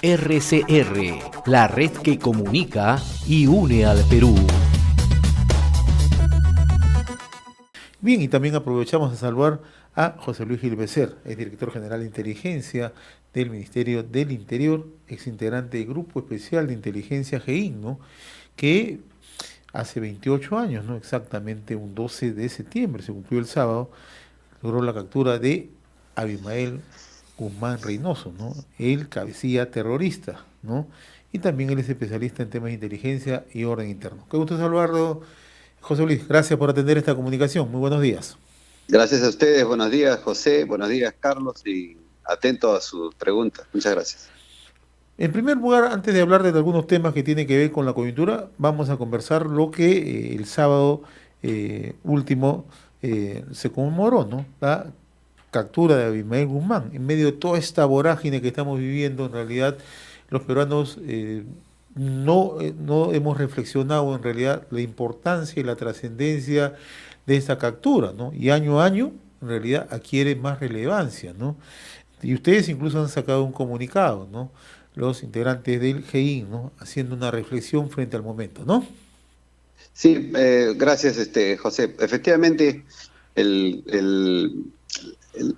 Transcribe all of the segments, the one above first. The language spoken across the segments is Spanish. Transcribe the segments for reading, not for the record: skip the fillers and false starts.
RCR, la red que comunica y une al Perú. Bien, y también aprovechamos de saludar a José Luis Gil Becer, es director general de inteligencia del Ministerio del Interior, exintegrante del Grupo Especial de Inteligencia GEIN, ¿no? Que hace 28 años, ¿no? Exactamente un 12 de septiembre, se cumplió el sábado, logró la captura de Abimael Guzmán Reynoso, ¿no? El cabecilla terrorista, ¿no? Y también él es especialista en temas de inteligencia y orden interno. Qué gusto saludarlo, José Luis. Gracias por atender esta comunicación. Muy buenos días. Gracias a ustedes, buenos días José, buenos días Carlos y atento a sus preguntas. Muchas gracias. En primer lugar, antes de hablar de algunos temas que tienen que ver con la coyuntura, vamos a conversar lo que el sábado último se conmemoró, ¿no? La captura de Abimael Guzmán. En medio de toda esta vorágine que estamos viviendo, en realidad los peruanos no hemos reflexionado en realidad la importancia y la trascendencia de esta captura, ¿no? Y año a año, en realidad, adquiere más relevancia, ¿no? Y ustedes incluso han sacado un comunicado, ¿no? Los integrantes del GEIN, ¿no? Haciendo una reflexión frente al momento, ¿no? Sí, gracias José. Efectivamente, el, el,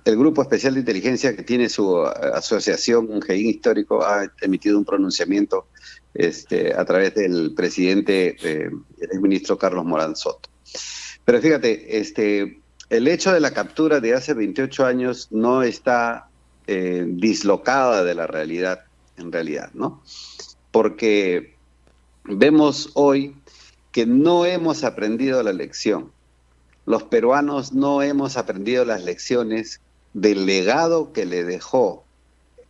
el Grupo Especial de Inteligencia que tiene su asociación, un GEIN histórico, ha emitido un pronunciamiento a través del presidente, el exministro Carlos Morán Soto. Pero fíjate, el hecho de la captura de hace 28 años no está dislocada de la realidad, en realidad, ¿no? Porque vemos hoy que no hemos aprendido la lección. Los peruanos no hemos aprendido las lecciones del legado que le dejó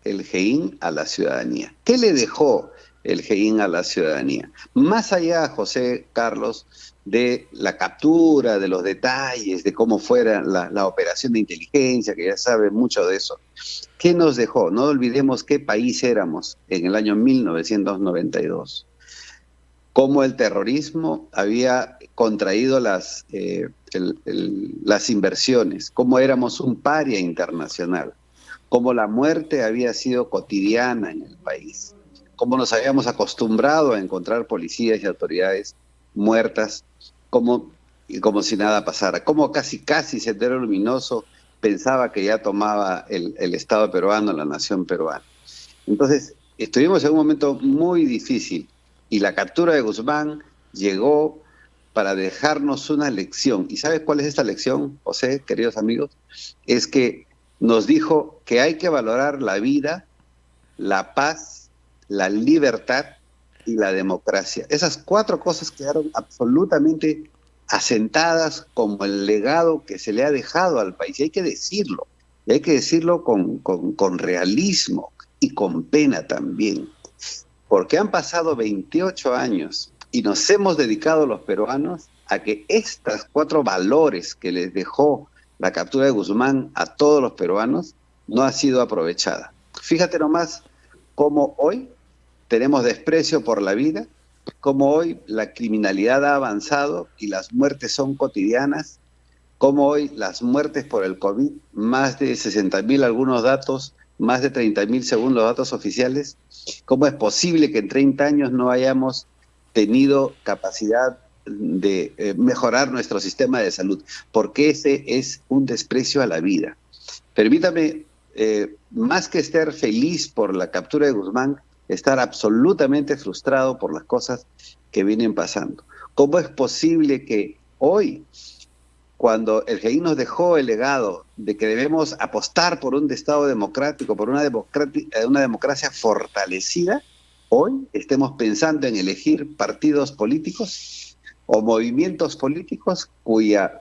el GEIN a la ciudadanía. ¿Qué le dejó el GEIN a la ciudadanía? Más allá, José Carlos, de la captura, de los detalles, de cómo fuera la operación de inteligencia, que ya saben mucho de eso. ¿Qué nos dejó? No olvidemos qué país éramos en el año 1992. Cómo el terrorismo había contraído las inversiones, cómo éramos un paria internacional, cómo la muerte había sido cotidiana en el país, cómo nos habíamos acostumbrado a encontrar policías y autoridades muertas como si nada pasara, cómo casi Sendero Luminoso pensaba que ya tomaba el Estado peruano, la nación peruana. Entonces, estuvimos en un momento muy difícil y la captura de Guzmán llegó para dejarnos una lección. ¿Y sabes cuál es esta lección, José, queridos amigos? Es que nos dijo que hay que valorar la vida, la paz, la libertad y la democracia. Esas 4 cosas quedaron absolutamente asentadas como el legado que se le ha dejado al país. Y hay que decirlo, con realismo y con pena también. Porque han pasado 28 años y nos hemos dedicado los peruanos a que estas 4 valores que les dejó la captura de Guzmán a todos los peruanos no ha sido aprovechada. Fíjate nomás cómo hoy tenemos desprecio por la vida, cómo hoy la criminalidad ha avanzado y las muertes son cotidianas, cómo hoy las muertes por el COVID, más de 60.000 algunos datos, más de 30.000 según los datos oficiales. ¿Cómo es posible que en 30 años no hayamos tenido capacidad de mejorar nuestro sistema de salud? Porque ese es un desprecio a la vida. Permítame, más que estar feliz por la captura de Guzmán, estar absolutamente frustrado por las cosas que vienen pasando. ¿Cómo es posible que hoy, cuando el GEIN nos dejó el legado de que debemos apostar por un Estado democrático, por una democracia fortalecida, hoy estemos pensando en elegir partidos políticos o movimientos políticos cuya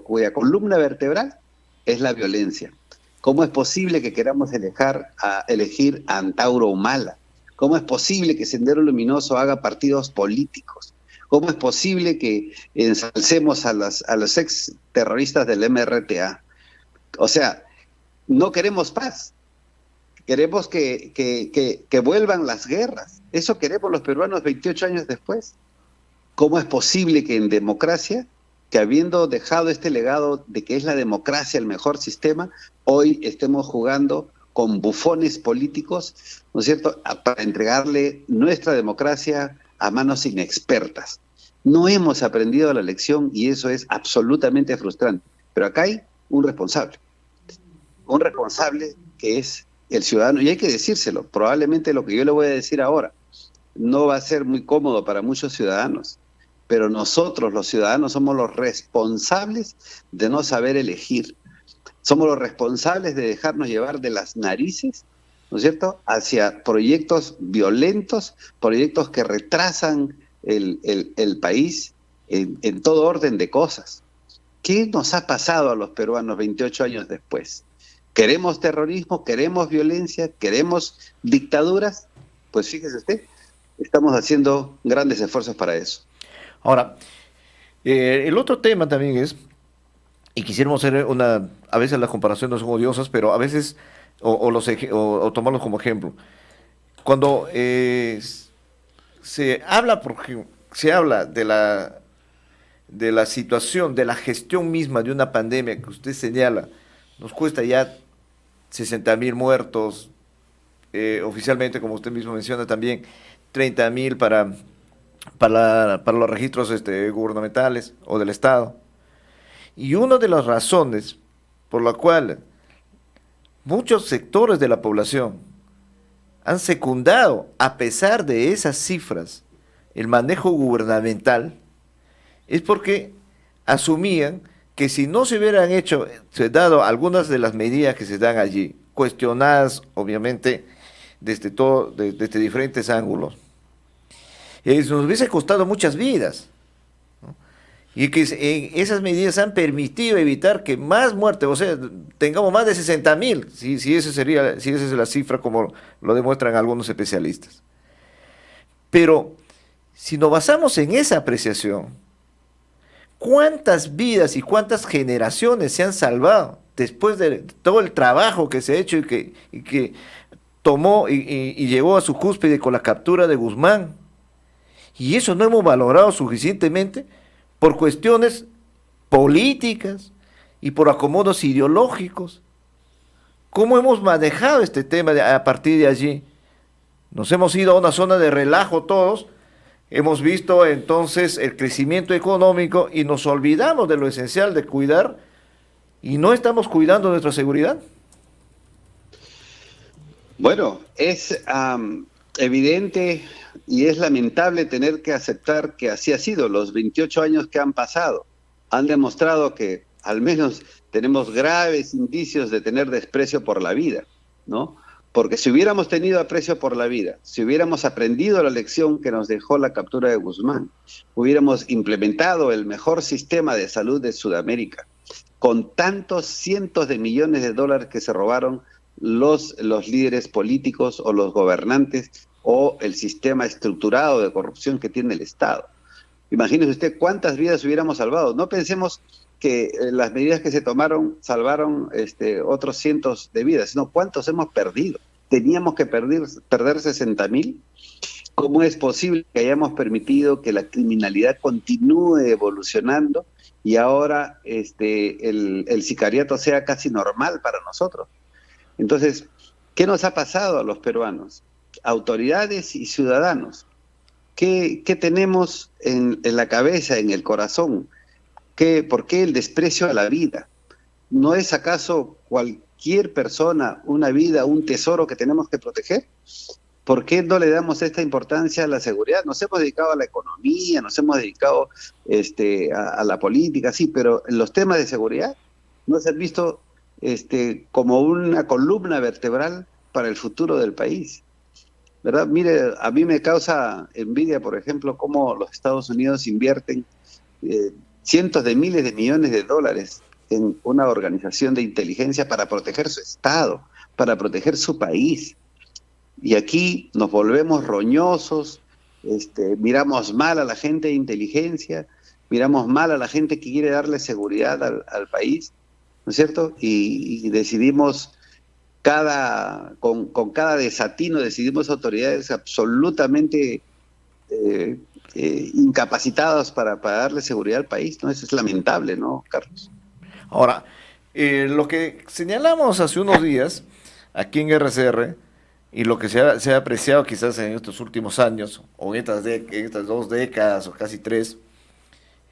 cuya columna vertebral es la violencia? ¿Cómo es posible que queramos elegir a Antauro Humala? ¿Cómo es posible que Sendero Luminoso haga partidos políticos? ¿Cómo es posible que ensalcemos a los ex terroristas del MRTA? O sea, no queremos paz. Queremos que vuelvan las guerras. Eso queremos los peruanos 28 años después. ¿Cómo es posible que en democracia, que habiendo dejado este legado de que es la democracia el mejor sistema, hoy estemos jugando con bufones políticos, ¿no es cierto?, para entregarle nuestra democracia a manos inexpertas. No hemos aprendido la lección y eso es absolutamente frustrante. Pero acá hay un responsable que es el ciudadano, y hay que decírselo. Probablemente lo que yo le voy a decir ahora no va a ser muy cómodo para muchos ciudadanos, pero nosotros, los ciudadanos, somos los responsables de no saber elegir. Somos los responsables de dejarnos llevar de las narices, ¿no es cierto?, hacia proyectos violentos, proyectos que retrasan el país en todo orden de cosas. ¿Qué nos ha pasado a los peruanos 28 años después? ¿Queremos terrorismo? ¿Queremos violencia? ¿Queremos dictaduras? Pues fíjese usted, estamos haciendo grandes esfuerzos para eso. Ahora, el otro tema también es, y quisiéramos hacer a veces las comparaciones son odiosas, pero a veces, o tomarlos como ejemplo. Cuando se habla de la situación, de la gestión misma de una pandemia que usted señala, nos cuesta ya 60.000 muertos, oficialmente, como usted mismo menciona también, 30.000 para los registros gubernamentales o del Estado. Y una de las razones por la cual muchos sectores de la población han secundado, a pesar de esas cifras, el manejo gubernamental, es porque asumían que si no se hubieran dado algunas de las medidas que se dan allí, cuestionadas obviamente desde diferentes ángulos, nos hubiese costado muchas vidas, ¿no? Y que esas medidas han permitido evitar que más muertes, o sea, tengamos más de 60.000, si esa es la cifra como lo demuestran algunos especialistas. Pero si nos basamos en esa apreciación, ¿cuántas vidas y cuántas generaciones se han salvado después de todo el trabajo que se ha hecho y que tomó y llegó a su cúspide con la captura de Guzmán? Y eso no hemos valorado suficientemente por cuestiones políticas y por acomodos ideológicos. ¿Cómo hemos manejado este tema a partir de allí? Nos hemos ido a una zona de relajo todos, hemos visto entonces el crecimiento económico y nos olvidamos de lo esencial de cuidar y no estamos cuidando nuestra seguridad. Bueno, es evidente y es lamentable tener que aceptar que así ha sido. Los 28 años que han pasado han demostrado que al menos tenemos graves indicios de tener desprecio por la vida, ¿no? Porque si hubiéramos tenido aprecio por la vida, si hubiéramos aprendido la lección que nos dejó la captura de Guzmán, hubiéramos implementado el mejor sistema de salud de Sudamérica, con tantos cientos de millones de dólares que se robaron los líderes políticos o los gobernantes o el sistema estructurado de corrupción que tiene el Estado. Imagínese usted cuántas vidas hubiéramos salvado. No pensemos que las medidas que se tomaron salvaron otros cientos de vidas, sino cuántos hemos perdido. Teníamos que perder 60.000. ¿Cómo es posible que hayamos permitido que la criminalidad continúe evolucionando y ahora el sicariato sea casi normal para nosotros? Entonces, ¿qué nos ha pasado a los peruanos? Autoridades y ciudadanos. ¿Qué tenemos en la cabeza, en el corazón? ¿Por qué el desprecio a la vida? ¿No es acaso cualquier persona una vida, un tesoro que tenemos que proteger? ¿Por qué no le damos esta importancia a la seguridad? Nos hemos dedicado a la economía, nos hemos dedicado a la política, sí, pero en los temas de seguridad no se han visto como una columna vertebral para el futuro del país, ¿verdad? Mire, a mí me causa envidia, por ejemplo, cómo los Estados Unidos invierten cientos de miles de millones de dólares en una organización de inteligencia para proteger su Estado, para proteger su país. Y aquí nos volvemos roñosos, miramos mal a la gente de inteligencia, miramos mal a la gente que quiere darle seguridad al país, ¿no es cierto? Y decidimos, con cada desatino, decidimos autoridades absolutamente incapacitadas para darle seguridad al país, ¿no? Eso es lamentable, ¿no, Carlos? Ahora, lo que señalamos hace unos días aquí en RCR, y lo que se ha apreciado quizás en estos últimos años, o en estas 2 décadas, o casi 3,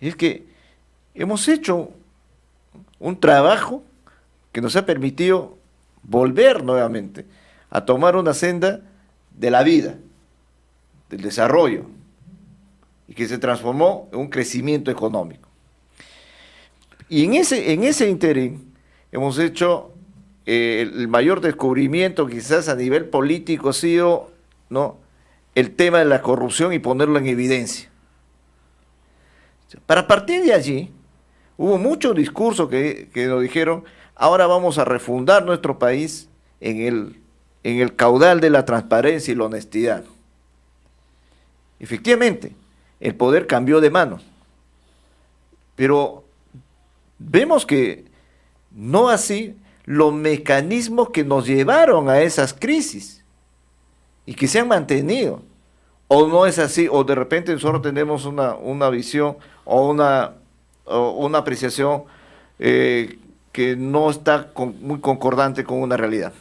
es que hemos hecho un trabajo que nos ha permitido volver nuevamente a tomar una senda de la vida, del desarrollo, y que se transformó en un crecimiento económico. Y en ese interín hemos hecho el mayor descubrimiento quizás a nivel político ha sido, ¿no?, el tema de la corrupción y ponerlo en evidencia. Para partir de allí, hubo muchos discursos que nos dijeron, ahora vamos a refundar nuestro país en el caudal de la transparencia y la honestidad. Efectivamente, el poder cambió de mano, pero vemos que no así los mecanismos que nos llevaron a esas crisis y que se han mantenido. O no es así, o de repente solo tenemos una visión o una apreciación que no está muy concordante con una realidad.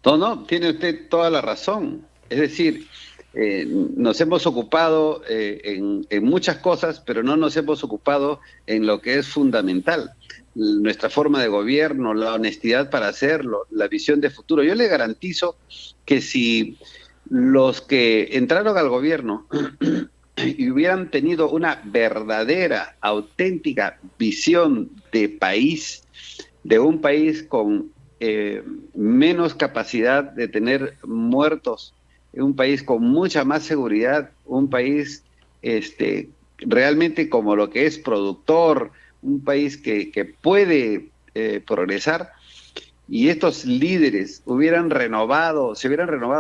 No, tiene usted toda la razón. Es decir, nos hemos ocupado en muchas cosas, pero no nos hemos ocupado en lo que es fundamental. Nuestra forma de gobierno, la honestidad para hacerlo, la visión de futuro. Yo le garantizo que si los que entraron al gobierno y hubieran tenido una verdadera, auténtica visión de país, de un país con menos capacidad de tener muertos, un país con mucha más seguridad, un país realmente como lo que es productor, un país que puede progresar, y estos líderes se hubieran renovado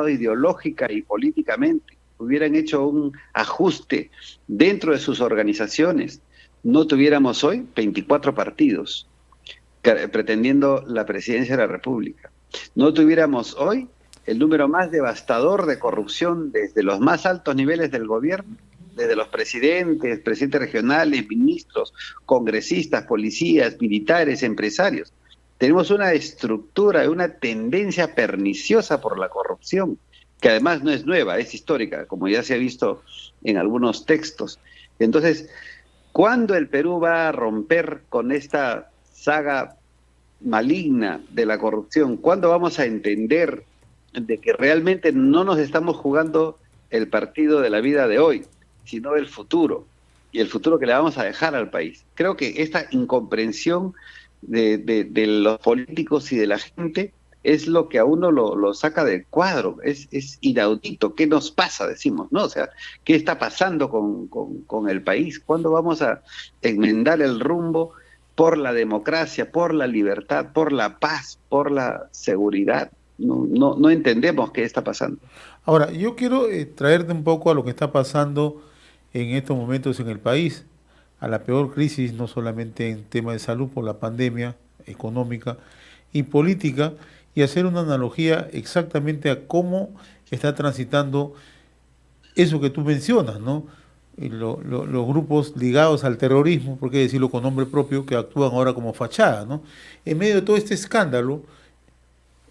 ideológica y políticamente, hubieran hecho un ajuste dentro de sus organizaciones, no tuviéramos hoy 24 partidos pretendiendo la presidencia de la República. No tuviéramos hoy el número más devastador de corrupción desde los más altos niveles del gobierno, desde los presidentes regionales, ministros, congresistas, policías, militares, empresarios. Tenemos una estructura, una tendencia perniciosa por la corrupción, que además no es nueva, es histórica, como ya se ha visto en algunos textos. Entonces, ¿cuándo el Perú va a romper con esta saga maligna de la corrupción? ¿Cuándo vamos a entender de que realmente no nos estamos jugando el partido de la vida de hoy, sino el futuro, y el futuro que le vamos a dejar al país? Creo que esta incomprensión de los políticos y de la gente es lo que a uno lo saca del cuadro. Es inaudito. ¿Qué nos pasa? Decimos, ¿no? O sea, ¿qué está pasando con el país? ¿Cuándo vamos a enmendar el rumbo por la democracia, por la libertad, por la paz, por la seguridad? No entendemos qué está pasando. Ahora, yo quiero traerte un poco a lo que está pasando en estos momentos en el país, a la peor crisis, no solamente en tema de salud por la pandemia económica y política, y hacer una analogía exactamente a cómo está transitando eso que tú mencionas, ¿no? Los grupos ligados al terrorismo, por qué decirlo con nombre propio, que actúan ahora como fachada, ¿no? En medio de todo este escándalo,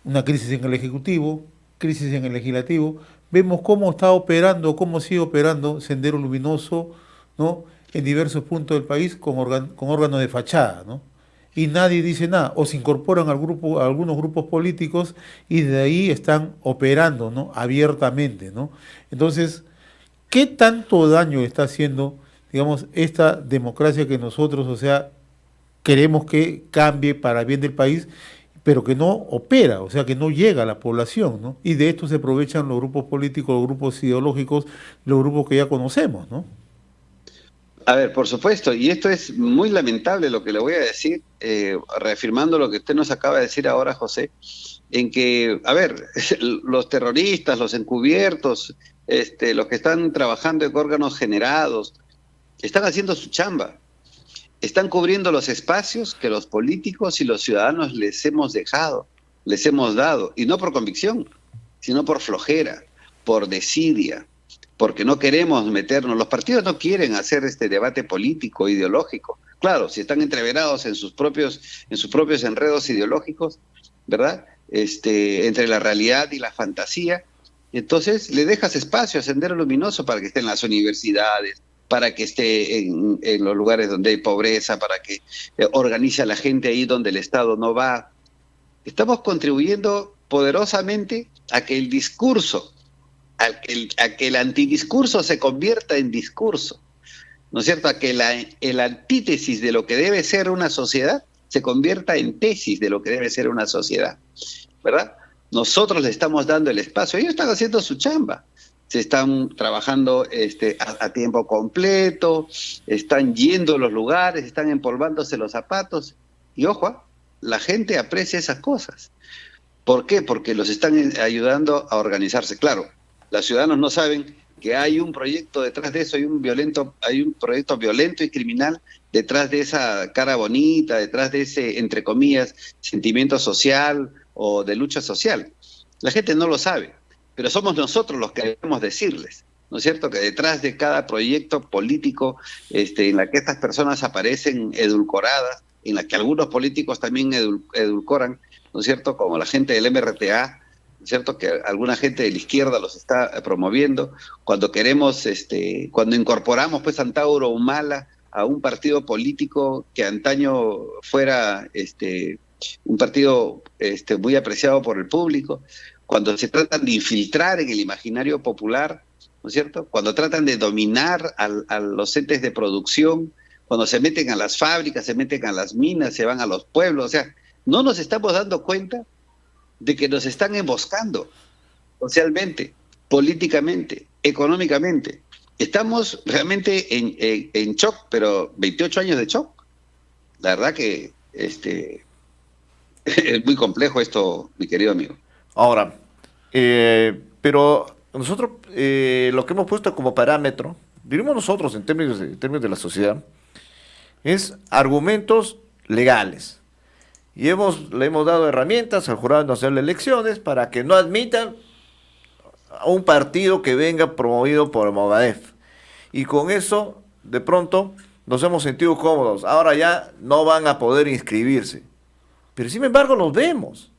una crisis en el Ejecutivo, crisis en el Legislativo, vemos cómo está operando, cómo sigue operando Sendero Luminoso, ¿no?, en diversos puntos del país con órganos de fachada, ¿no? Y nadie dice nada, o se incorporan a algunos grupos políticos y de ahí están operando, ¿no?, abiertamente, ¿no? Entonces, ¿qué tanto daño está haciendo, digamos, esta democracia que nosotros, o sea, queremos que cambie para bien del país, pero que no opera, o sea, que no llega a la población, ¿no? Y de esto se aprovechan los grupos políticos, los grupos ideológicos, los grupos que ya conocemos, ¿no? A ver, por supuesto, y esto es muy lamentable lo que le voy a decir, reafirmando lo que usted nos acaba de decir ahora, José, en que, a ver, los terroristas, los encubiertos, los que están trabajando en órganos generados, están haciendo su chamba, están cubriendo los espacios que los políticos y los ciudadanos les hemos dejado, les hemos dado, y no por convicción, sino por flojera, por desidia, porque no queremos meternos. Los partidos no quieren hacer este debate político, ideológico. Claro, si están entreverados en sus propios enredos ideológicos, ¿verdad? entre la realidad y la fantasía. Entonces le dejas espacio a Sendero Luminoso para que esté en las universidades, para que esté en los lugares donde hay pobreza, para que organice a la gente ahí donde el Estado no va. Estamos contribuyendo poderosamente a que el discurso, a que el antidiscurso se convierta en discurso, ¿no es cierto? A que el antítesis de lo que debe ser una sociedad se convierta en tesis de lo que debe ser una sociedad, ¿verdad? Nosotros le estamos dando el espacio, ellos están haciendo su chamba, se están trabajando a tiempo completo, están yendo a los lugares, están empolvándose los zapatos, y ojo, la gente aprecia esas cosas. ¿Por qué? Porque los están ayudando a organizarse. Claro, los ciudadanos no saben que hay un proyecto detrás de eso, hay un proyecto violento y criminal detrás de esa cara bonita, detrás de ese, entre comillas, sentimiento social o de lucha social. La gente no lo sabe, pero somos nosotros los que debemos decirles, ¿no es cierto? Que detrás de cada proyecto político en la que estas personas aparecen edulcoradas, en la que algunos políticos también edulcoran, ¿no es cierto? Como la gente del MRTA, ¿no es cierto? Que alguna gente de la izquierda los está promoviendo. Cuando queremos, cuando incorporamos pues Antauro Humala a un partido político que antaño fuera un partido muy apreciado por el público, cuando se tratan de infiltrar en el imaginario popular, ¿no es cierto? Cuando tratan de dominar a los entes de producción, cuando se meten a las fábricas, se meten a las minas, se van a los pueblos, o sea, no nos estamos dando cuenta de que nos están emboscando socialmente, políticamente, económicamente. Estamos realmente en shock, pero 28 años de shock. La verdad que es muy complejo esto, mi querido amigo. Ahora, pero nosotros lo que hemos puesto como parámetro, diríamos nosotros en términos de la sociedad, es argumentos legales. Y le hemos dado herramientas al Jurado Nacional de Elecciones para que no admitan a un partido que venga promovido por el Movadef. Y con eso, de pronto, nos hemos sentido cómodos. Ahora ya no van a poder inscribirse. Pero sin embargo los vemos.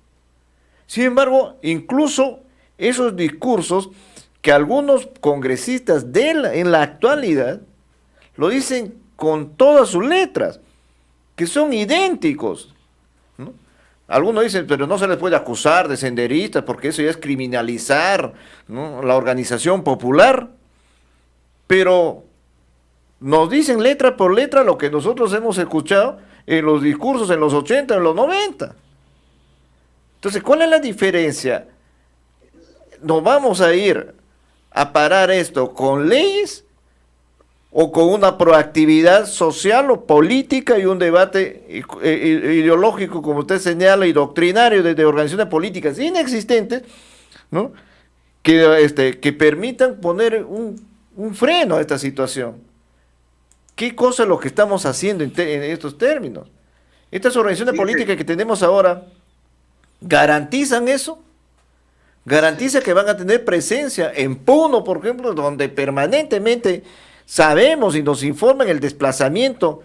Sin embargo, incluso esos discursos que algunos congresistas en la actualidad lo dicen con todas sus letras, que son idénticos, ¿no? Algunos dicen, pero no se les puede acusar de senderistas porque eso ya es criminalizar, ¿no?, la organización popular, pero nos dicen letra por letra lo que nosotros hemos escuchado en los discursos en los 80, en los 90. Entonces, ¿cuál es la diferencia? ¿Nos vamos a ir a parar esto con leyes o con una proactividad social o política y un debate ideológico, como usted señala, y doctrinario de organizaciones políticas inexistentes, ¿no?, que permitan poner un freno a esta situación? ¿Qué cosa es lo que estamos haciendo en estos términos? Estas organizaciones políticas que tenemos ahora, ¿garantizan eso? ¿Garantiza que van a tener presencia en Puno, por ejemplo, donde permanentemente sabemos y nos informan el desplazamiento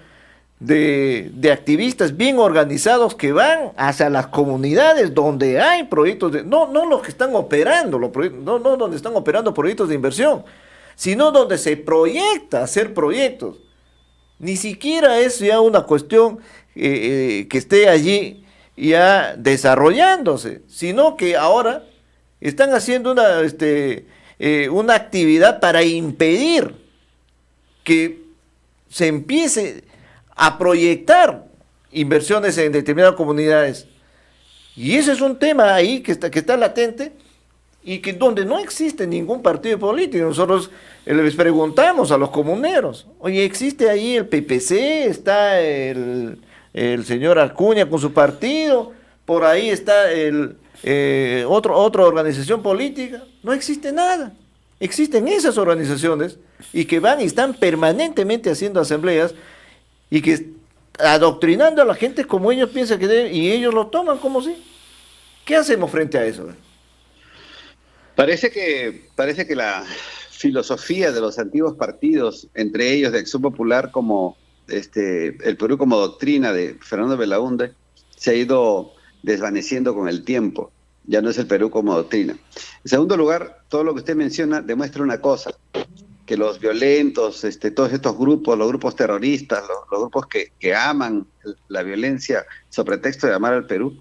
de activistas bien organizados que van hacia las comunidades donde hay proyectos no los que están operando, no donde están operando proyectos de inversión, sino donde se proyecta hacer proyectos? Ni siquiera es ya una cuestión que esté allí ya desarrollándose, sino que ahora están haciendo una actividad para impedir que se empiece a proyectar inversiones en determinadas comunidades. Y ese es un tema ahí que está latente y que donde no existe ningún partido político. Nosotros les preguntamos a los comuneros, oye, ¿existe ahí el PPC? ¿Está el señor Acuña con su partido? ¿Por ahí está otra organización política? No existe nada. Existen esas organizaciones y que van y están permanentemente haciendo asambleas y que adoctrinando a la gente como ellos piensan que deben, y ellos lo toman como si. ¿Qué hacemos frente a eso? Parece que la filosofía de los antiguos partidos, entre ellos de Acción Popular, como el Perú como doctrina de Fernando Belaúnde, se ha ido desvaneciendo con el tiempo. ya no es el Perú como doctrina. En segundo lugar, todo lo que usted menciona demuestra una cosa, que los violentos, todos estos grupos, los grupos terroristas, los grupos que aman la violencia sobre pretexto de amar al Perú,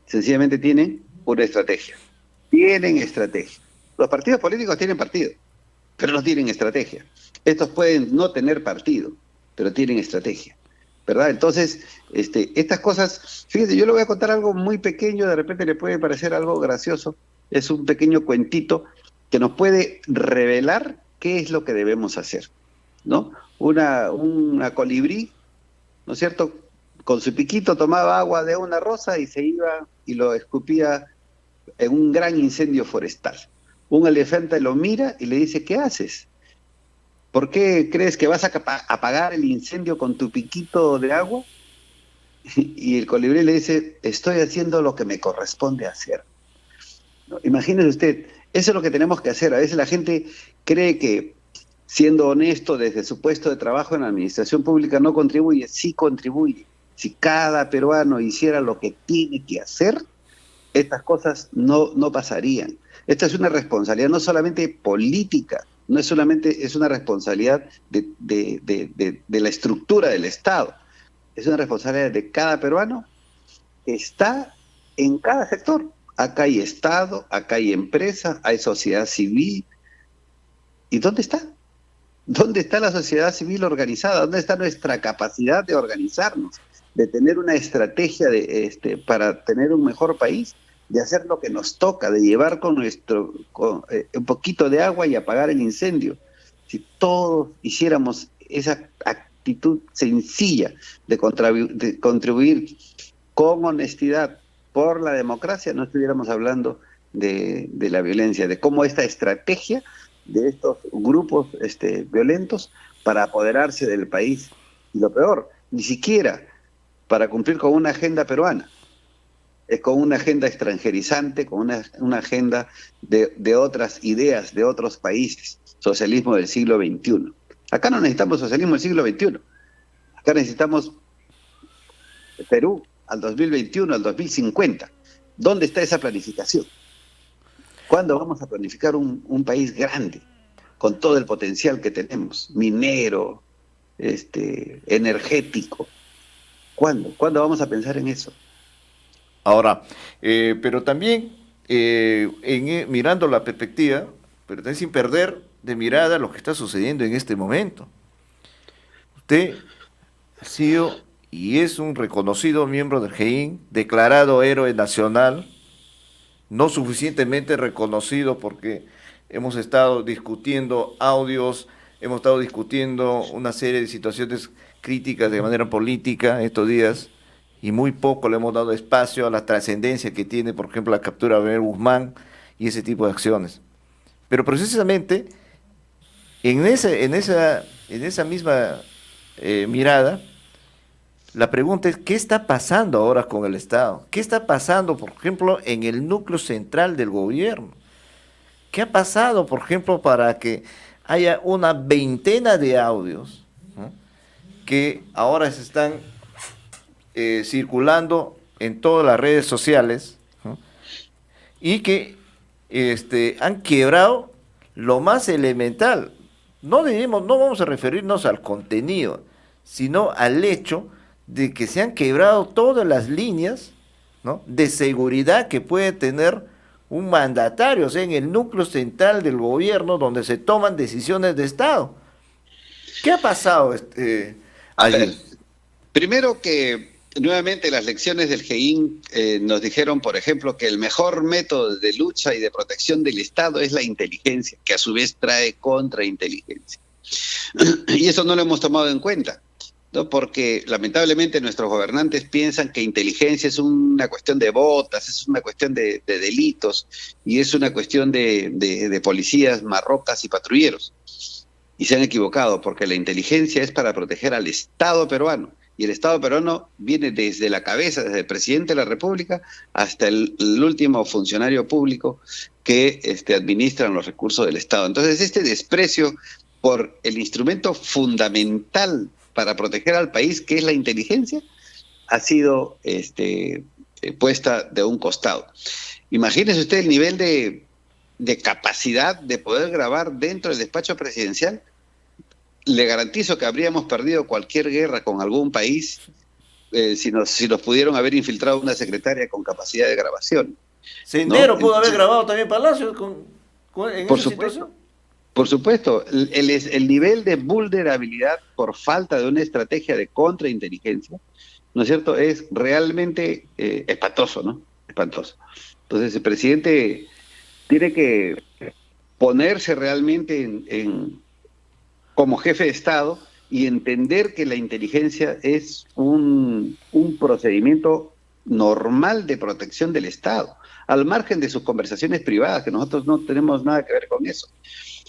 sencillamente tienen una estrategia. Tienen estrategia. Los partidos políticos tienen partido, pero no tienen estrategia. Estos pueden no tener partido, pero tienen estrategia, ¿verdad? Entonces, estas cosas, fíjese, yo le voy a contar algo muy pequeño, de repente le puede parecer algo gracioso, es un pequeño cuentito que nos puede revelar qué es lo que debemos hacer, ¿no? Una colibrí, ¿no es cierto?, con su piquito tomaba agua de una rosa y se iba y lo escupía en un gran incendio forestal. Un elefante lo mira y le dice, ¿qué haces? ¿Por qué crees que vas a apagar el incendio con tu piquito de agua? Y el colibrí le dice, estoy haciendo lo que me corresponde hacer. ¿No? Imagínese usted, eso es lo que tenemos que hacer. A veces la gente cree que siendo honesto desde su puesto de trabajo en la administración pública no contribuye. Sí contribuye. Si cada peruano hiciera lo que tiene que hacer, estas cosas no pasarían. Esta es una responsabilidad no solamente política, no es solamente, es una responsabilidad de la estructura del Estado, es una responsabilidad de cada peruano que está en cada sector. Acá hay Estado, acá hay empresa, hay sociedad civil. ¿Y dónde está? ¿Dónde está la sociedad civil organizada? ¿Dónde está nuestra capacidad de organizarnos, de tener una estrategia para tener un mejor país, de hacer lo que nos toca, de llevar con un poquito de agua y apagar el incendio? Si todos hiciéramos esa actitud sencilla de contribuir con honestidad por la democracia, no estuviéramos hablando de la violencia, de cómo esta estrategia de estos grupos violentos para apoderarse del país. Y lo peor, ni siquiera para cumplir con una agenda peruana, es con una agenda extranjerizante, con una agenda de otras ideas, de otros países, socialismo del siglo XXI. Acá no necesitamos socialismo del siglo XXI, acá necesitamos Perú al 2021, al 2050. ¿Dónde está esa planificación? ¿Cuándo vamos a planificar un país grande, con todo el potencial que tenemos, minero, energético? ¿Cuándo? ¿Cuándo vamos a pensar en eso? Ahora, pero también mirando la perspectiva, pero también sin perder de mirada lo que está sucediendo en este momento. Usted ha sido y es un reconocido miembro del GEIN, declarado héroe nacional, no suficientemente reconocido porque hemos estado discutiendo audios, hemos estado discutiendo una serie de situaciones críticas de manera política estos días, y muy poco le hemos dado espacio a la trascendencia que tiene, por ejemplo, la captura de Abel Guzmán y ese tipo de acciones. Pero precisamente en esa misma mirada, la pregunta es, ¿qué está pasando ahora con el Estado? ¿Qué está pasando, por ejemplo, en el núcleo central del gobierno? ¿Qué ha pasado, por ejemplo, para que haya una veintena de audios, ¿no?, que ahora se están circulando en todas las redes sociales, ¿no?, y que han quebrado lo más elemental? No vamos a referirnos al contenido, sino al hecho de que se han quebrado todas las líneas, ¿no?, de seguridad que puede tener un mandatario, o sea, en el núcleo central del gobierno donde se toman decisiones de Estado. ¿Qué ha pasado allí? Primero que nuevamente las lecciones del GEIN nos dijeron, por ejemplo, que el mejor método de lucha y de protección del Estado es la inteligencia, que a su vez trae contrainteligencia. Y eso no lo hemos tomado en cuenta, ¿no? Porque lamentablemente nuestros gobernantes piensan que inteligencia es una cuestión de botas, es una cuestión de delitos, y es una cuestión de policías, marrocas y patrulleros. Y se han equivocado, porque la inteligencia es para proteger al Estado peruano. Y el Estado peruano viene desde la cabeza, desde el presidente de la República hasta el último funcionario público que administran los recursos del Estado. Entonces, este desprecio por el instrumento fundamental para proteger al país, que es la inteligencia, ha sido puesta de un costado. Imagínese usted el nivel de capacidad de poder grabar dentro del despacho presidencial. Le garantizo que habríamos perdido cualquier guerra con algún país si nos pudieron haber infiltrado una secretaria con capacidad de grabación. Sendero ¿no? pudo haber Entonces, grabado también Palacio en por esa supuesto. situación. Por supuesto, el nivel de vulnerabilidad por falta de una estrategia de contrainteligencia, ¿no es cierto?, es realmente espantoso, ¿no? Espantoso. Entonces, el presidente tiene que ponerse realmente como jefe de Estado y entender que la inteligencia es un procedimiento normal de protección del Estado, al margen de sus conversaciones privadas, que nosotros no tenemos nada que ver con eso.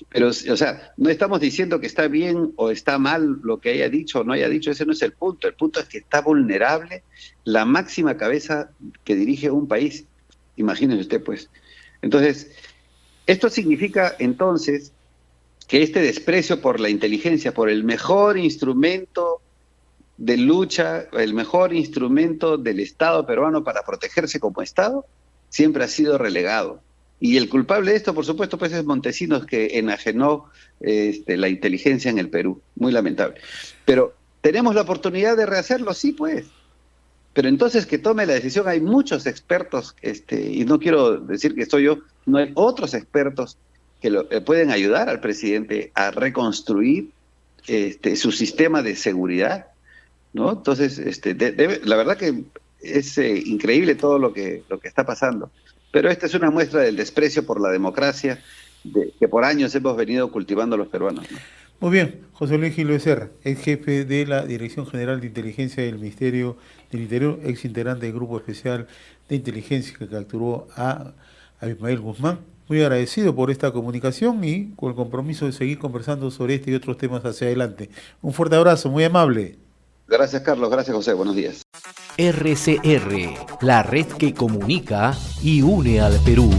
Pero, o sea, no estamos diciendo que está bien o está mal lo que haya dicho o no haya dicho, ese no es el punto es que está vulnerable la máxima cabeza que dirige un país. Imagínese usted, pues. Entonces, esto significa entonces que este desprecio por la inteligencia, por el mejor instrumento de lucha, el mejor instrumento del Estado peruano para protegerse como Estado, siempre ha sido relegado. Y el culpable de esto, por supuesto, pues es Montesinos, que enajenó la inteligencia en el Perú. Muy lamentable. Pero, ¿tenemos la oportunidad de rehacerlo? Sí, pues. Pero entonces que tome la decisión, hay muchos expertos, y no quiero decir que soy yo, no hay otros expertos que pueden ayudar al presidente a reconstruir su sistema de seguridad, ¿no? Entonces, la verdad que es increíble todo lo que está pasando. Pero esta es una muestra del desprecio por la democracia que por años hemos venido cultivando los peruanos, ¿no? Muy bien, José Luis Gil Becerra, ex jefe de la Dirección General de Inteligencia del Ministerio del Interior, ex integrante del Grupo Especial de Inteligencia que capturó a Abimael Guzmán. Muy agradecido por esta comunicación y con el compromiso de seguir conversando sobre este y otros temas hacia adelante. Un fuerte abrazo, muy amable. Gracias, Carlos. Gracias, José. Buenos días. RCR, la red que comunica y une al Perú.